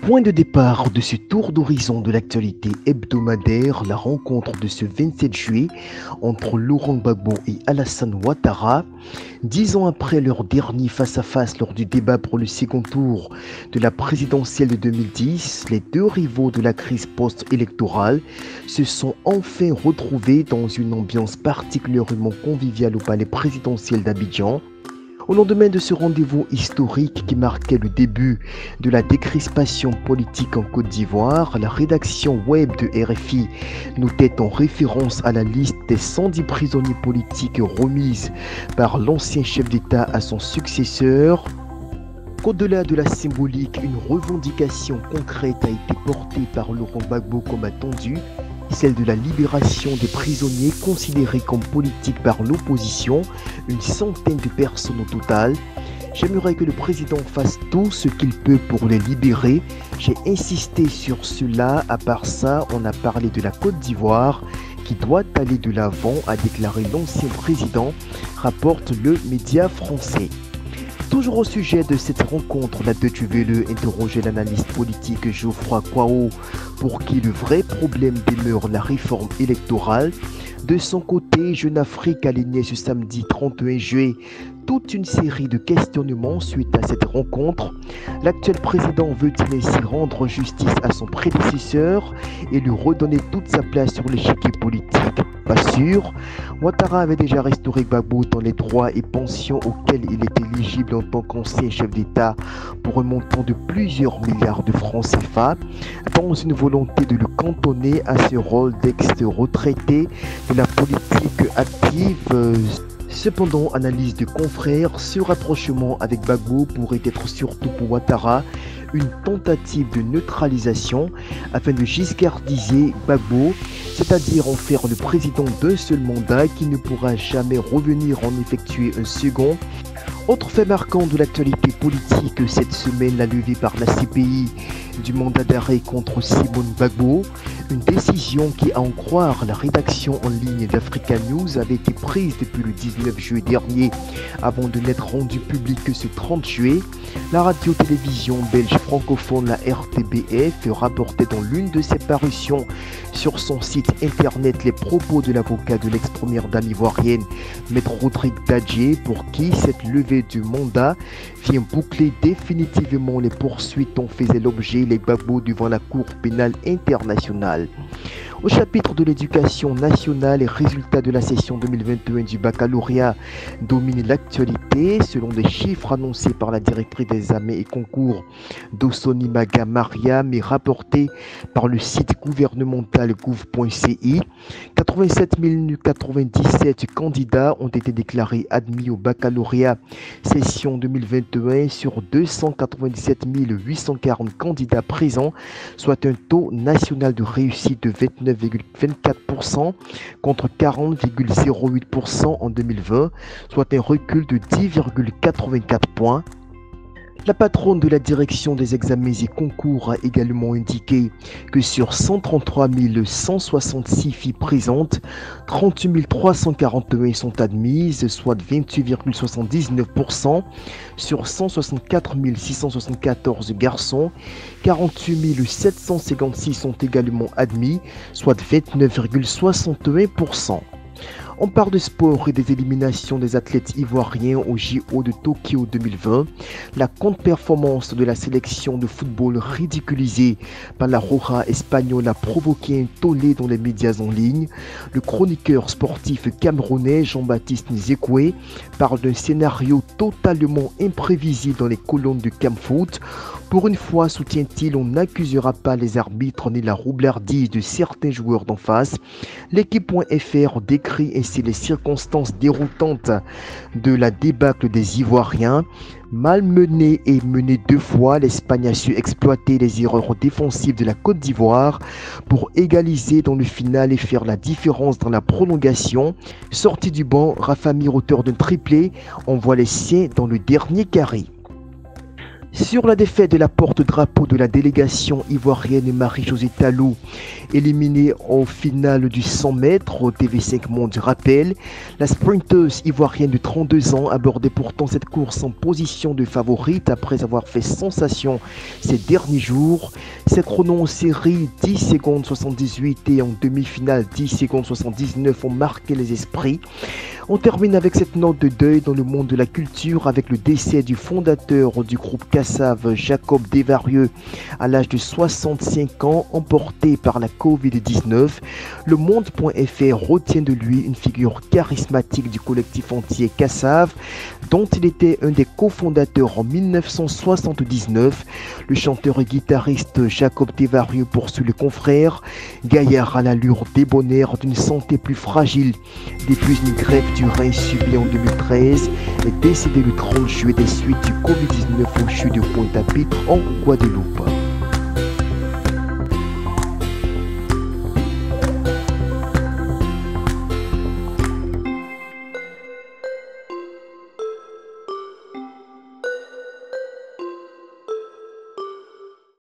Point de départ de ce tour d'horizon de l'actualité hebdomadaire, la rencontre de ce 27 juillet entre Laurent Gbagbo et Alassane Ouattara. 10 ans après leur dernier face-à-face lors du débat pour le second tour de la présidentielle de 2010, les deux rivaux de la crise post-électorale se sont enfin retrouvés dans une ambiance particulièrement conviviale au palais présidentiel d'Abidjan. Au lendemain de ce rendez-vous historique qui marquait le début de la décrispation politique en Côte d'Ivoire, la rédaction web de RFI notait en référence à la liste des 110 prisonniers politiques remise par l'ancien chef d'État à son successeur qu'au-delà de la symbolique, une revendication concrète a été portée par Laurent Gbagbo comme attendu, celle de la libération des prisonniers considérés comme politiques par l'opposition, une centaine de personnes au total. J'aimerais que le président fasse tout ce qu'il peut pour les libérer. J'ai insisté sur cela. À part ça, on a parlé de la Côte d'Ivoire qui doit aller de l'avant, a déclaré l'ancien président, rapporte le média français. Toujours au sujet de cette rencontre, la Deutsche Welle interrogeait l'analyste politique Geoffroy Kwao pour qui le vrai problème demeure la réforme électorale. De son côté, Jeune Afrique alignait ce samedi 31 juillet toute une série de questionnements suite à cette rencontre. L'actuel président veut-il ainsi rendre justice à son prédécesseur et lui redonner toute sa place sur l'échiquier politique? Pas sûr. Ouattara avait déjà restauré Gbagbo dans les droits et pensions auxquels il était éligible en tant qu'ancien chef d'État pour un montant de plusieurs milliards de francs CFA, dans une volonté de le cantonner à ce rôle d'ex-retraité de la politique active. Cependant, analyse de confrères, ce rapprochement avec Gbagbo pourrait être surtout pour Ouattara une tentative de neutralisation afin de giscardiser Gbagbo, c'est-à-dire en faire le président d'un seul mandat qui ne pourra jamais revenir en effectuer un second. Autre fait marquant de l'actualité politique cette semaine, la levée par la CPI du mandat d'arrêt contre Simone Gbagbo, une décision qui, à en croire la rédaction en ligne d'Africa News, avait été prise depuis le 19 juillet dernier avant de n'être rendue publique que ce 30 juillet. La radio-télévision belge francophone, la RTBF, rapportait dans l'une de ses parutions sur son site internet les propos de l'avocat de l'ex-première dame ivoirienne, Maître Rodrigue Dadje, pour qui cette levée du mandat vient boucler définitivement les poursuites dont faisaient l'objet les Gbagbo devant la Cour pénale internationale. Au chapitre de l'éducation nationale, les résultats de la session 2021 du baccalauréat dominent l'actualité. Selon des chiffres annoncés par la directrice des examens et concours Dosoni Maga Mariam et rapportés par le site gouvernemental gouv.ci, 87 097 candidats ont été déclarés admis au baccalauréat session 2021 sur 297 840 candidats présents, soit un taux national de réussite de 29,24% contre 40,08% en 2020, soit un recul de 10,84 points. La patronne de la direction des examens et concours a également indiqué que sur 133 166 filles présentes, 38 341 sont admises, soit 28,79%. Sur 164 674 garçons, 48 756 sont également admis, soit 29,61%. On parle de sport et des éliminations des athlètes ivoiriens au JO de Tokyo 2020. La contre-performance de la sélection de football ridiculisée par la Roja espagnole a provoqué un tollé dans les médias en ligne. Le chroniqueur sportif camerounais Jean-Baptiste Nzekwe parle d'un scénario totalement imprévisible dans les colonnes de Camfoot. Pour une fois, soutient-il, on n'accusera pas les arbitres ni la roublardise de certains joueurs d'en face. L'équipe.fr décrit ainsi les circonstances déroutantes de la débâcle des Ivoiriens. Malmenée et menée 2 fois, l'Espagne a su exploiter les erreurs défensives de la Côte d'Ivoire pour égaliser dans le final et faire la différence dans la prolongation. Sorti du banc, Rafa Mir, auteur d'un triplé, envoie les siens dans le dernier carré. Sur la défaite de la porte-drapeau de la délégation ivoirienne Marie-Josée Talou, éliminée en finale du 100 mètres au TV5 Monde rappel, la sprinteuse ivoirienne de 32 ans abordait pourtant cette course en position de favorite après avoir fait sensation ces derniers jours. Ses chronos en série 10 secondes 78 et en demi-finale 10 secondes 79 ont marqué les esprits. On termine avec cette note de deuil dans le monde de la culture avec le décès du fondateur du groupe Kassav, Jacob Desvarieux, à l'âge de 65 ans, emporté par la Covid-19. Le Monde.fr retient de lui une figure charismatique du collectif entier Kassav, dont il était un des cofondateurs en 1979. Le chanteur et guitariste Jacob Desvarieux poursuit le confrère, gaillard à l'allure débonnaire d'une santé plus fragile depuis une greffe du rein subie en 2013, est décédé le 30 juillet des suites du Covid-19 au CHU de Pointe-à-Pitre en Guadeloupe.